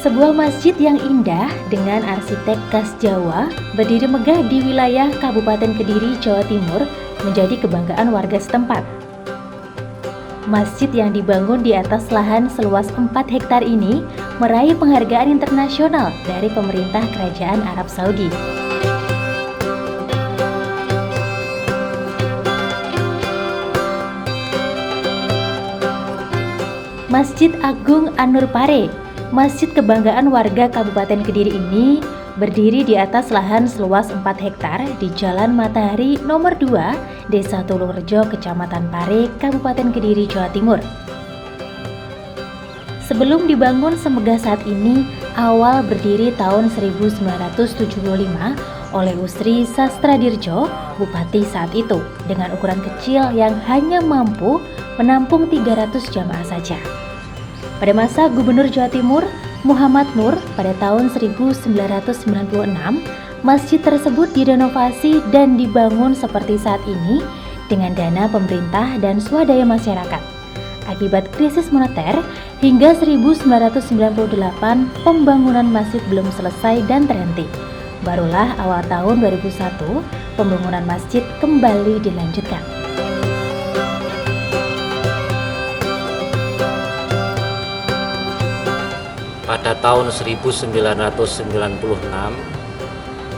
Sebuah masjid yang indah dengan arsitek khas Jawa berdiri megah di wilayah Kabupaten Kediri, Jawa Timur menjadi kebanggaan warga setempat. Masjid yang dibangun di atas lahan seluas 4 hektar ini meraih penghargaan internasional dari pemerintah Kerajaan Arab Saudi. Masjid Agung An-Nur Pare, masjid kebanggaan warga Kabupaten Kediri ini berdiri di atas lahan seluas 4 hektar di Jalan Matahari nomor 2, Desa Tulungrejo, Kecamatan Pare, Kabupaten Kediri, Jawa Timur. Sebelum dibangun semegah saat ini, awal berdiri tahun 1975 oleh Usri Sastradirjo, Bupati saat itu, dengan ukuran kecil yang hanya mampu menampung 300 jamaah saja. Pada masa Gubernur Jawa Timur Muhammad Nur pada tahun 1996, masjid tersebut direnovasi dan dibangun seperti saat ini dengan dana pemerintah dan swadaya masyarakat. Akibat krisis moneter, hingga 1998 pembangunan masjid belum selesai dan terhenti. Barulah awal tahun 2001 pembangunan masjid kembali dilanjutkan. Pada tahun 1996,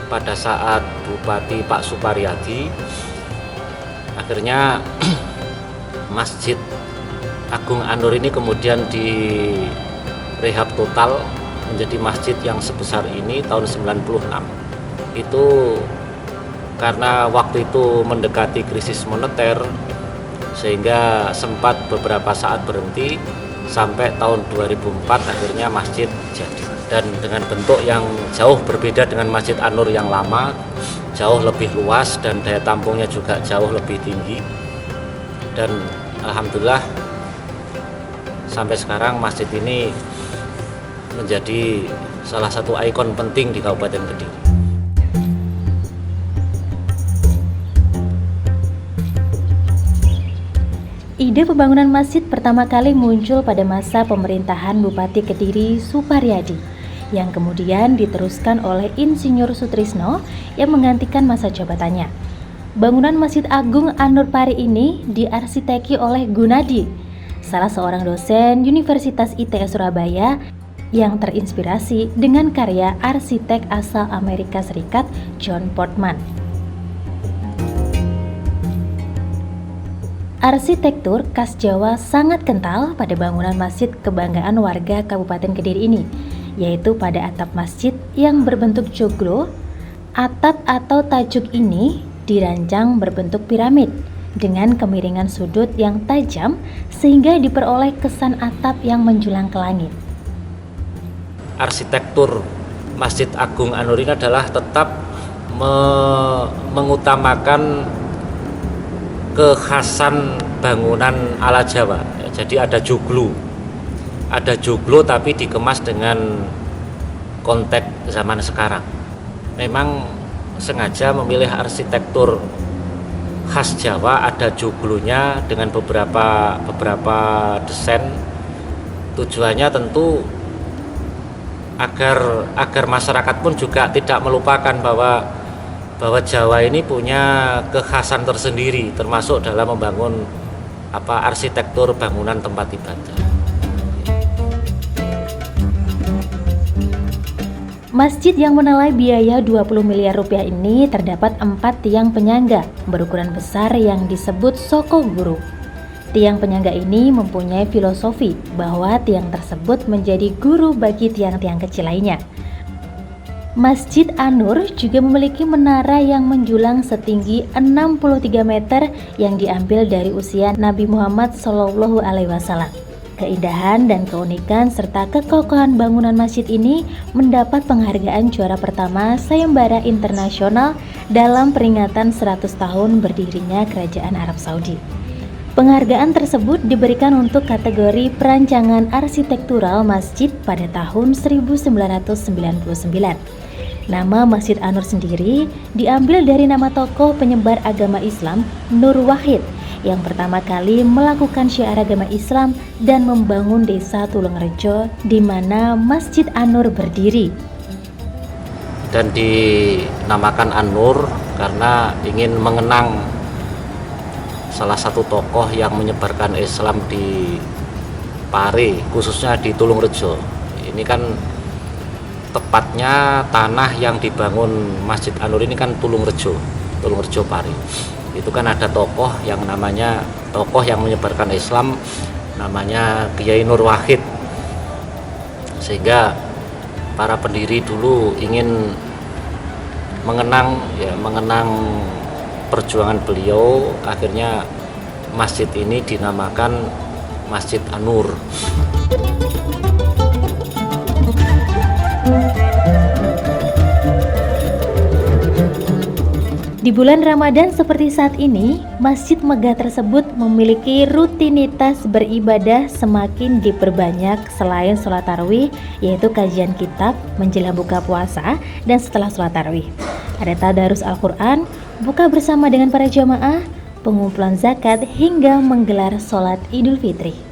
pada saat Bupati Pak Suparyadi, akhirnya Masjid Agung An-Nur ini kemudian direhab total menjadi masjid yang sebesar ini tahun 96. Itu karena waktu itu mendekati krisis moneter, sehingga sempat beberapa saat berhenti. Sampai tahun 2004 akhirnya masjid jadi, dan dengan bentuk yang jauh berbeda dengan Masjid An-Nur yang lama, jauh lebih luas dan daya tampungnya juga jauh lebih tinggi. Dan alhamdulillah sampai sekarang masjid ini menjadi salah satu ikon penting di Kabupaten Kediri. Ide pembangunan masjid pertama kali muncul pada masa pemerintahan Bupati Kediri Suparyadi, yang kemudian diteruskan oleh Insinyur Sutrisno yang menggantikan masa jabatannya. Bangunan Masjid Agung An-Nur Pare ini diarsiteki oleh Gunadi, salah seorang dosen Universitas ITS Surabaya yang terinspirasi dengan karya arsitek asal Amerika Serikat John Portman. Arsitektur khas Jawa sangat kental pada bangunan masjid kebanggaan warga Kabupaten Kediri ini, yaitu pada atap masjid yang berbentuk joglo. Atap atau tajuk ini dirancang berbentuk piramid dengan kemiringan sudut yang tajam sehingga diperoleh kesan atap yang menjulang ke langit. Arsitektur Masjid Agung An-Nur ini adalah tetap mengutamakan kekhasan bangunan ala Jawa. Jadi ada joglo tapi dikemas dengan konteks zaman sekarang. Memang sengaja memilih arsitektur khas Jawa, ada joglonya dengan beberapa desain. Tujuannya tentu agar masyarakat pun juga tidak melupakan bahwa Jawa ini punya kekhasan tersendiri, termasuk dalam membangun arsitektur bangunan tempat ibadah. Masjid yang menilai biaya 20 miliar rupiah ini terdapat 4 tiang penyangga berukuran besar yang disebut soko guru. Tiang penyangga ini mempunyai filosofi bahwa tiang tersebut menjadi guru bagi tiang-tiang kecil lainnya. Masjid An-Nur juga memiliki menara yang menjulang setinggi 63 meter yang diambil dari usia Nabi Muhammad SAW. Keindahan dan keunikan serta kekokohan bangunan masjid ini mendapat penghargaan juara pertama Sayembara Internasional dalam peringatan 100 tahun berdirinya Kerajaan Arab Saudi. Penghargaan tersebut diberikan untuk kategori perancangan arsitektural masjid pada tahun 1999. Nama Masjid An-Nur sendiri diambil dari nama tokoh penyebar agama Islam Nur Wahid yang pertama kali melakukan syiar agama Islam dan membangun desa Tulungrejo di mana Masjid An-Nur berdiri. Dan dinamakan An-Nur karena ingin mengenang salah satu tokoh yang menyebarkan Islam di Pare, khususnya di Tulungrejo. Ini kan tepatnya tanah yang dibangun Masjid An-Nur ini kan Tulungrejo Pare. Itu kan ada tokoh yang menyebarkan Islam, namanya Kiai Nur Wahid. Sehingga para pendiri dulu ingin mengenang perjuangan beliau, akhirnya masjid ini dinamakan Masjid An-Nur. Di bulan Ramadan seperti saat ini, masjid megah tersebut memiliki rutinitas beribadah semakin diperbanyak selain sholat tarawih, yaitu kajian kitab menjelang buka puasa dan setelah sholat tarawih. Ada tadarus Al-Quran, buka bersama dengan para jamaah, pengumpulan zakat hingga menggelar sholat Idul Fitri.